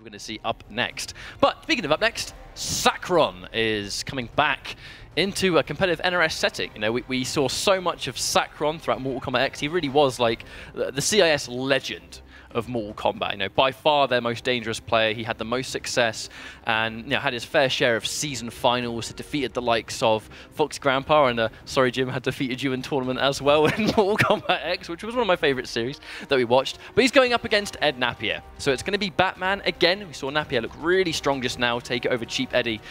we're going to see up next. But speaking of up next, Sakron is coming back into a competitive NRS setting. You know, we saw so much of Sakron throughout Mortal Kombat X. He really was like the CIS legend of Mortal Kombat. You know, by far their most dangerous player. He had the most success and, you know, had his fair share of season finals. He defeated the likes of Fox Grandpa, and sorry Jim, had defeated you in tournament as well in Mortal Kombat X, which was one of my favorite series that we watched. But he's going up against Ed Napier. So it's going to be Batman again. We saw Napier look really strong just now, take it over Cheap Eddie.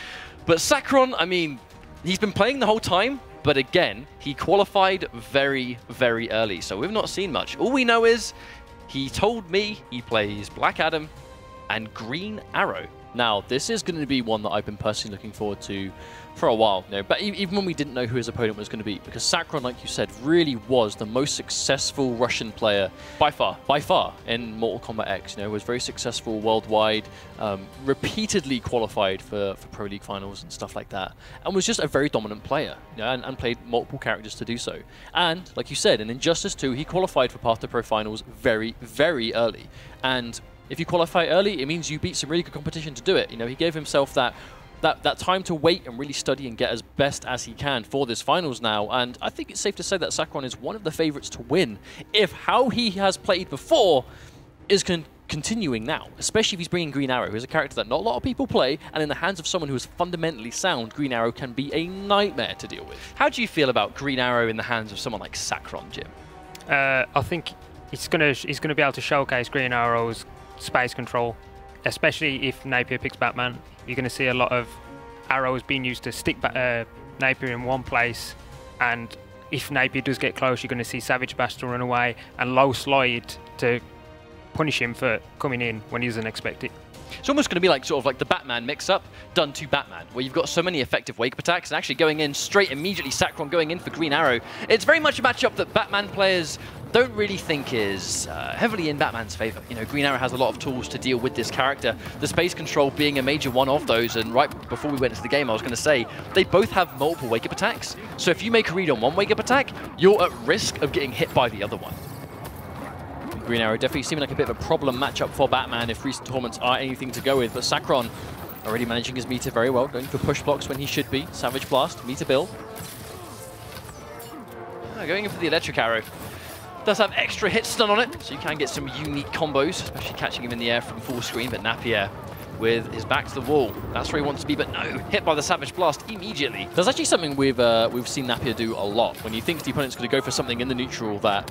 But Sakron, I mean, he's been playing the whole time, but again, he qualified very, very early. So we've not seen much. All we know is he told me he plays Black Adam and Green Arrow. Now, this is going to be one that I've been personally looking forward to for a while. You know, but even when we didn't know who his opponent was going to be, because Sakron, like you said, really was the most successful Russian player by far in Mortal Kombat X. You know, was very successful worldwide, repeatedly qualified for Pro League finals and stuff like that, and was just a very dominant player. You know, and played multiple characters to do so. And like you said, in Injustice 2, he qualified for Path to Pro finals very, very early. And if you qualify early, it means you beat some really good competition to do it. You know, he gave himself that time to wait and really study and get as best as he can for this finals now. And I think it's safe to say that Sakron is one of the favorites to win if how he has played before is continuing now, especially if he's bringing Green Arrow, who's a character that not a lot of people play, and in the hands of someone who is fundamentally sound, Green Arrow can be a nightmare to deal with. How do you feel about Green Arrow in the hands of someone like Sakron, Jim? I think he's gonna be able to showcase Green Arrow's space control, especially if Napier picks Batman. You're going to see a lot of arrows being used to stick Napier in one place, and if Napier does get close, you're going to see Savage Blast run away and low slide to punish him for coming in when he doesn't expect it. It's almost going to be like sort of like the Batman mix-up done to Batman, where you've got so many effective wake-up attacks and actually going in straight immediately, Sakron going in for Green Arrow. It's very much a matchup that Batman players don't really think is heavily in Batman's favor. You know, Green Arrow has a lot of tools to deal with this character, the space control being a major one of those. And right before we went into the game, I was going to say, they both have multiple wake-up attacks. So if you make a read on one wake-up attack, you're at risk of getting hit by the other one. Green Arrow definitely seeming like a bit of a problem matchup for Batman if recent tournaments are anything to go with. But Sakron already managing his meter very well, going for push blocks when he should be. Savage Blast, meter build. Going in for the Electric Arrow. Does have extra hit stun on it, so you can get some unique combos, especially catching him in the air from full screen. But Napier with his back to the wall, that's where he wants to be, but no, hit by the Savage Blast immediately. There's actually something we've seen Napier do a lot. When he thinks the opponent's going to go for something in the neutral that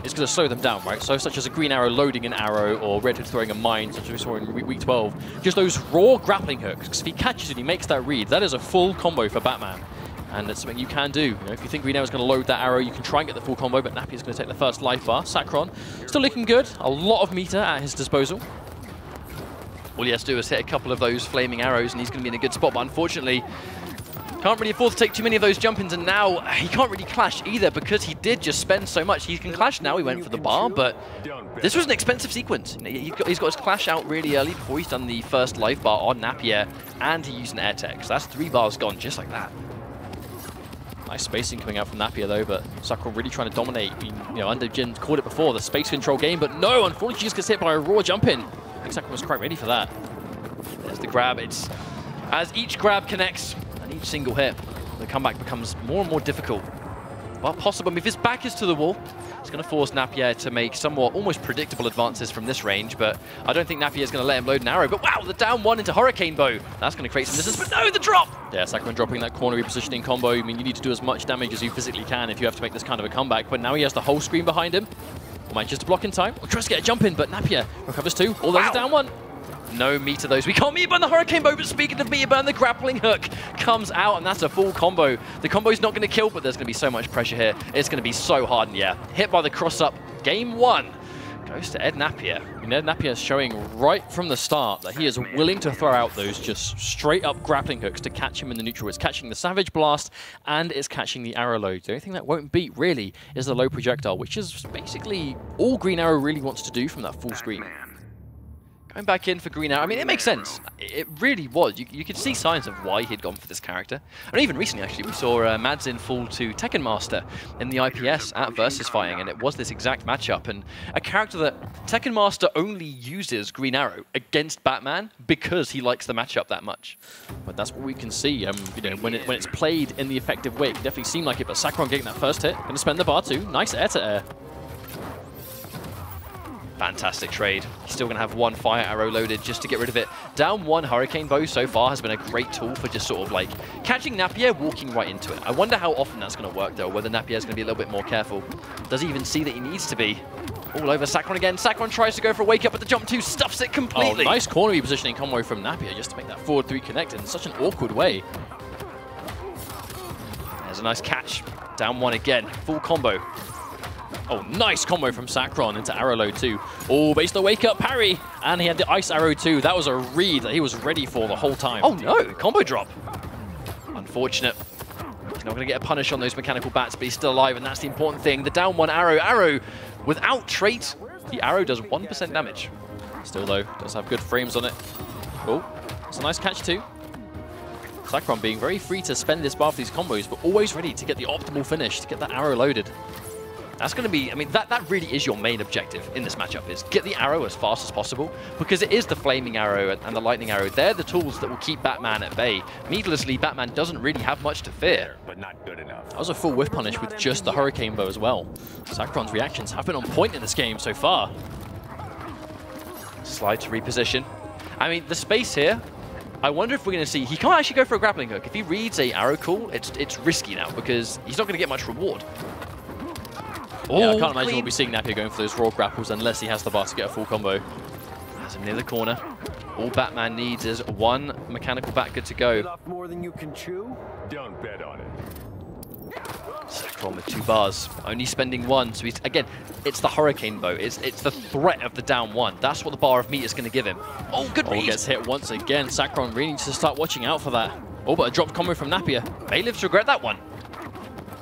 is going to slow them down, right? So such as a Green Arrow loading an arrow, or Red Hood throwing a mine, such as we saw in week 12. Just those raw grappling hooks, because if he catches it, he makes that read. That is a full combo for Batman. And that's something you can do. You know, if you think Green Arrow is going to load that arrow, you can try and get the full combo, but Napier's going to take the first life bar. Sakron still looking good. A lot of meter at his disposal. All he has to do is hit a couple of those flaming arrows, and he's going to be in a good spot. But unfortunately, can't really afford to take too many of those jump-ins, and now he can't really clash either because he did just spend so much. He can clash now. He went for the bar, but this was an expensive sequence. He's got his clash out really early before he's done the first life bar on Napier, and he used an air tech. So that's 3 bars gone just like that. Nice spacing coming out from Napier though, but Sakron really trying to dominate. You know, under Jin called it before, the space control game, but no, unfortunately he just gets hit by a raw jump in. I think Sakron was quite ready for that. There's the grab. It's as each grab connects and each single hit, the comeback becomes more and more difficult. Well, possible. If his back is to the wall, it's going to force Napier to make somewhat almost predictable advances from this range, but I don't think Napier is going to let him load an arrow. But wow, the down one into Hurricane Bow. That's going to create some distance, but no, the drop! Yeah, Sakron dropping that corner repositioning combo. I mean, you need to do as much damage as you physically can if you have to make this kind of a comeback, but now he has the whole screen behind him. Or manages to block in time. Or tries to get a jump in, but Napier recovers too. Oh, there's a down one. No meter those. We can't meter burn the Hurricane Bow, but speaking of meter burn, the grappling hook comes out, and that's a full combo. The combo's not going to kill, but there's going to be so much pressure here. It's going to be so hard, and yeah, hit by the cross-up. Game 1 goes to Ed Napier. And Ed Napier is showing right from the start that he is willing to throw out those just straight-up grappling hooks to catch him in the neutral. It's catching the Savage Blast, and it's catching the arrow load. The only thing that won't beat, really, is the low projectile, which is basically all Green Arrow really wants to do from that full screen. Going back in for Green Arrow, I mean, it makes sense. It really was. You could see signs of why he'd gone for this character. And even recently, actually, we saw Madzin fall to Tekken Master in the IPS at Versus Fighting, and it was this exact matchup. And a character that Tekken Master only uses Green Arrow against Batman because he likes the matchup that much. But that's what we can see. You know, when it's played in the effective way, it can definitely seem like it. But Sakron getting that first hit, going to spend the bar too. Nice air to air. Fantastic trade. He's still going to have one fire arrow loaded just to get rid of it. Down one Hurricane Bow so far has been a great tool for just sort of like catching Napier, walking right into it. I wonder how often that's going to work though, whether Napier's going to be a little bit more careful. Does he even see that he needs to be? All over Sakron again. Sakron tries to go for a wake up, but the jump 2 stuffs it completely. Oh, nice corner repositioning combo from Napier just to make that forward 3 connect in such an awkward way. There's a nice catch. Down one again. Full combo. Oh, nice combo from Sakron into arrow load too. Oh, based the wake up parry. And he had the ice arrow too. That was a read that he was ready for the whole time. Oh no, combo drop. Unfortunate. He's not going to get a punish on those mechanical bats, but he's still alive, and that's the important thing. The down one arrow without trait. The arrow does 1% damage. Still though, does have good frames on it. Oh, it's a nice catch too. Sakron being very free to spend this bar for these combos, but always ready to get the optimal finish, to get that arrow loaded. That's going to be, I mean, that really is your main objective in this matchup, is get the arrow as fast as possible, because it is the flaming arrow and the lightning arrow. They're the tools that will keep Batman at bay. Needlessly, Batman doesn't really have much to fear. But not good enough. That was a full whiff punish with just the Hurricane Bow as well. Sakron's reactions have been on point in this game so far. Slide to reposition. I mean, the space here, I wonder if we're going to see, he can't actually go for a grappling hook. If he reads a arrow call, it's risky now, because he's not going to get much reward. Yeah, I can't imagine we'll be seeing Napier going for those raw grapples unless he has the bar to get a full combo. Has him near the corner. All Batman needs is one mechanical bat good to go. More than you can chew? Don't bet on it. Sakron with 2 bars, only spending 1. So he's, again, it's the Hurricane Bow. It's the threat of the down 1. That's what the bar of meat is going to give him. Oh, good read. Gets hit once again. Sakron really needs to start watching out for that. Oh, but a dropped combo from Napier. May live to regret that one.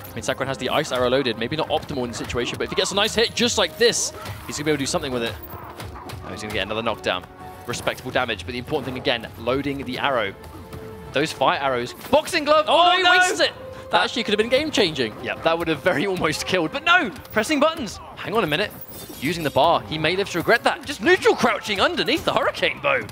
I mean, Sakron has the ice arrow loaded. Maybe not optimal in the situation, but if he gets a nice hit just like this, he's going to be able to do something with it. Oh, he's going to get another knockdown. Respectable damage, but the important thing again, loading the arrow. Those fire arrows. Boxing glove! Oh, he wastes it! That actually could have been game-changing. Yeah, that would have very almost killed. But no! Pressing buttons. Hang on a minute. Using the bar. He may live to regret that. Just neutral crouching underneath the Hurricane Bow.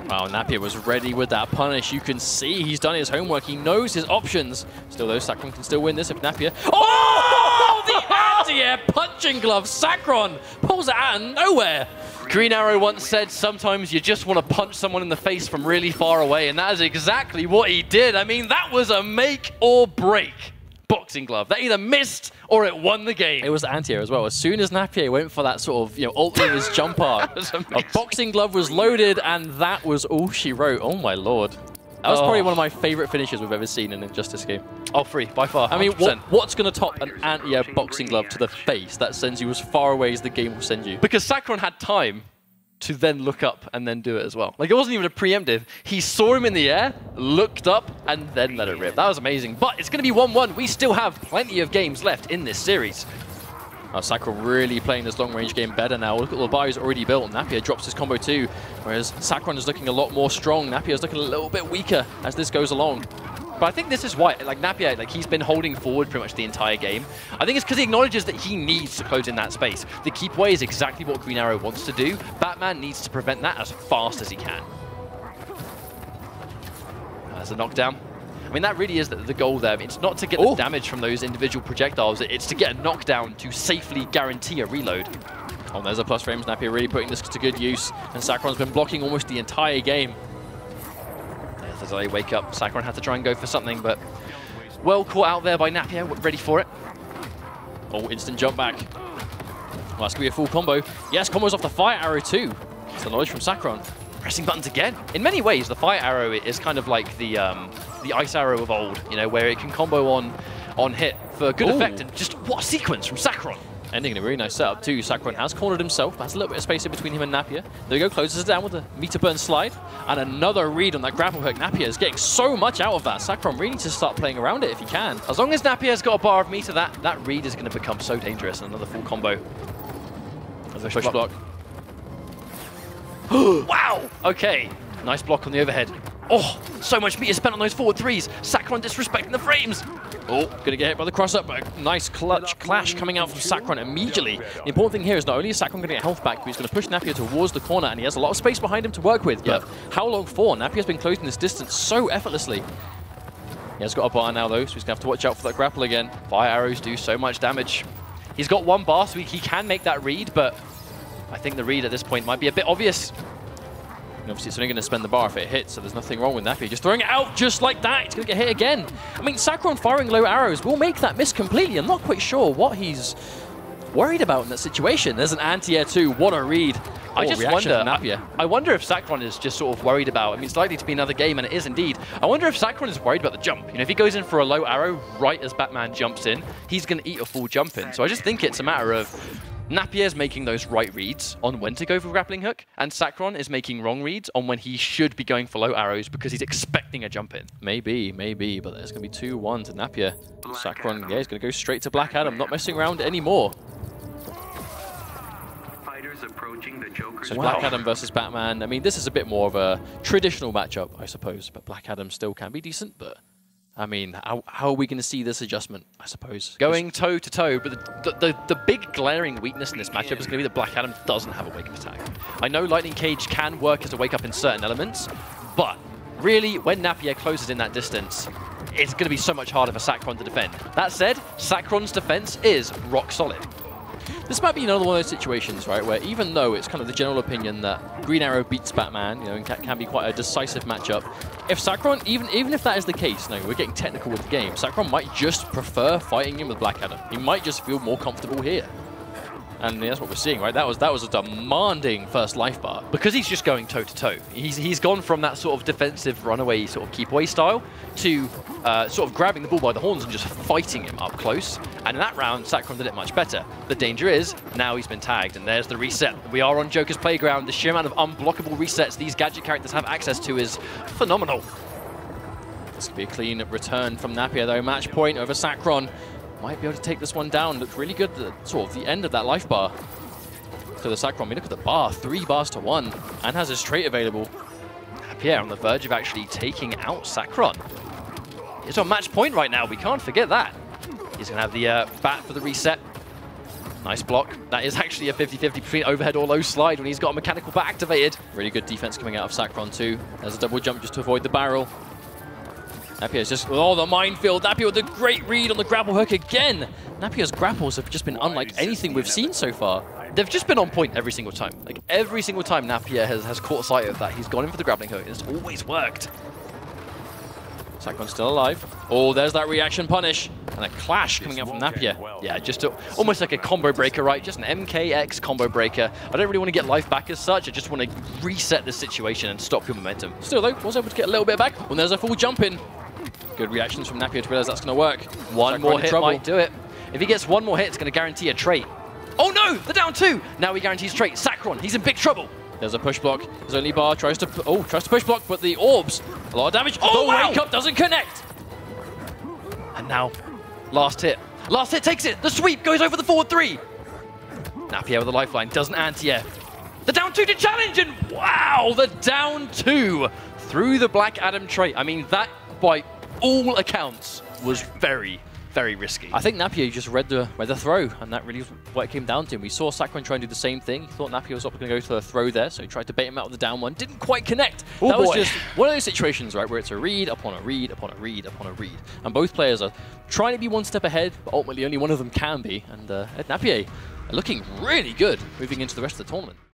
Wow, Napier was ready with that punish. You can see he's done his homework. He knows his options. Still, though, Sakron can still win this if Napier... Oh! The anti-air punching glove. Sakron pulls it out of nowhere. Green Arrow once said, sometimes you just want to punch someone in the face from really far away, and that is exactly what he did. I mean, that was a make or break boxing glove. That either missed or it won the game. It was anti-air as well. As soon as Napier went for that sort of, altering his jump arc, a boxing glove was loaded, and that was all she wrote. Oh my lord. That was probably one of my favorite finishes we've ever seen in an Injustice game. Oh, free, by far. 100%. I mean, what's going to top an anti-air boxing glove to the face that sends you as far away as the game will send you? Because Sakron had time to then look up and then do it as well. Like, it wasn't even a preemptive. He saw him in the air, looked up, and then let it rip. That was amazing. But it's going to be 1-1. We still have plenty of games left in this series. Oh, Sakron really playing this long-range game better now. Look at the bar he's already built. Napier drops his combo too, whereas Sakron is looking a lot more strong. Napier's looking a little bit weaker as this goes along. But I think this is why, like, Napier, like, he's been holding forward pretty much the entire game. I think it's because he acknowledges that he needs to close in that space. The keep away is exactly what Green Arrow wants to do. Batman needs to prevent that as fast as he can. There's a knockdown. I mean, that really is the goal there. It's not to get the damage from those individual projectiles. It's to get a knockdown to safely guarantee a reload. Oh, there's a plus frames. Napier really putting this to good use. And Sakron's been blocking almost the entire game. There's the delay wake up. Sakron had to try and go for something, but well caught out there by Napier. Ready for it. Oh, instant jump back. Well, that's going to be a full combo. Yes, combos off the fire arrow too. It's the knowledge from Sakron. Pressing buttons again. In many ways, the fire arrow is kind of like the ice arrow of old, where it can combo on hit for good effect. And just what a sequence from Sakron. Ending in a really nice setup too. Sakron has cornered himself. That's a little bit of space in between him and Napier. There we go, closes it down with a meter burn slide. And another read on that grapple hook. Napier is getting so much out of that. Sakron really needs to start playing around it if he can. As long as Napier's got a bar of meter, that read is going to become so dangerous. Another full combo. As a push block. Wow! Okay, nice block on the overhead. Oh, so much meter spent on those forward threes. Sakron disrespecting the frames. Oh, gonna get hit by the cross-up, but nice clutch clash coming out from Sakron immediately. The important thing here is not only is Sakron gonna get health back, but he's gonna push Napier towards the corner, and he has a lot of space behind him to work with. But how long for? Napier's been closing this distance so effortlessly. He has got a bar now, though, so he's gonna have to watch out for that grapple again. Fire arrows do so much damage. He's got one bar, so he can make that read, but I think the read at this point might be a bit obvious. And obviously, it's only going to spend the bar if it hits, so there's nothing wrong with Napier. Just throwing it out just like that. It's going to get hit again. I mean, Sakron firing low arrows will make that miss completely. I'm not quite sure what he's worried about in that situation. There's an anti-air too. What a read. I just wonder, I wonder if Sakron is just sort of worried about, I mean, it's likely to be another game, and it is indeed. I wonder if Sakron is worried about the jump. You know, if he goes in for a low arrow right as Batman jumps in, he's going to eat a full jump in. So I just think it's a matter of Napier's making those right reads on when to go for grappling hook, and Sakron is making wrong reads on when he should be going for low arrows because he's expecting a jump in. Maybe, but there's going to be 2-1 to Napier. Sakron, yeah, he's going to go straight to Black Adam, not messing around anymore. So Black Adam versus Batman, I mean, this is a bit more of a traditional matchup, I suppose, but Black Adam still can be decent, but I mean, how are we going to see this adjustment, I suppose? Going toe-to-toe, but the big glaring weakness in this matchup is going to be that Black Adam doesn't have a wake-up attack. I know Lightning Cage can work as a wake-up in certain elements, but really, when Napier closes in that distance, it's going to be so much harder for Sakron to defend. That said, Sakron's defense is rock solid. This might be another one of those situations, right, where even though it's kind of the general opinion that Green Arrow beats Batman, you know, and can be quite a decisive matchup, if Sakron, even if that is the case, no, we're getting technical with the game, Sakron might just prefer fighting him with Black Adam. He might just feel more comfortable here. And that's what we're seeing, right? That was a demanding first life bar. Because he's just going toe-to-toe. He's gone from that sort of defensive runaway sort of keep away style to sort of grabbing the bull by the horns and just fighting him up close. And in that round, Sakron did it much better. The danger is, now he's been tagged, and there's the reset. We are on Joker's playground. The sheer amount of unblockable resets these gadget characters have access to is phenomenal. This could be a clean return from Napier, though. Match point over Sakron. Might be able to take this one down. Looked really good at sort of the end of that life bar. So the Sakron, I mean, look at the bar, 3 bars to 1, and has his trait available. Napier on the verge of actually taking out Sakron. He's on match point right now, we can't forget that. He's going to have the bat for the reset. Nice block. That is actually a 50-50 between overhead or low slide when he's got a mechanical bat activated. Really good defense coming out of Sakron too. There's a double jump just to avoid the barrel. Napier's just, oh, the minefield. Napier with a great read on the grapple hook again. Napier's grapples have just been unlike anything we've seen so far. They've just been on point every single time. Like, every single time Napier has caught sight of that, he's gone in for the grappling hook, and it's always worked. Sakron's still alive. Oh, there's that reaction punish. And a clash coming out from Napier. Yeah, just almost like a combo breaker, right? Just an MKX combo breaker. I don't really want to get life back as such. I just want to reset the situation and stop your momentum. Still, though, was able to get a little bit back. And there's a full jump in. Good reactions from Napier to realize that's going to work. One more hit might do it. If he gets one more hit, it's going to guarantee a trait. Oh no, the down 2. Now he guarantees trait. Sakron, he's in big trouble. There's a push block. There's only bar, tries to push block, but the orbs, a lot of damage. Oh, the wake up doesn't connect. And now, last hit. Last hit takes it. The sweep goes over the forward 3. Napier with the lifeline, doesn't anti-air. The down 2 to challenge, and wow, the down 2 through the Black Adam trait. I mean, that by all accounts was very, very risky. I think Napier just read the throw, and that really was what it came down to. We saw Sakron try and do the same thing. He thought Napier was going to go for the throw there, so he tried to bait him out with the down 1. Didn't quite connect. Oh, that was just one of those situations, right, where it's a read upon a read upon a read upon a read. And both players are trying to be one step ahead, but ultimately only one of them can be. And Napier looking really good moving into the rest of the tournament.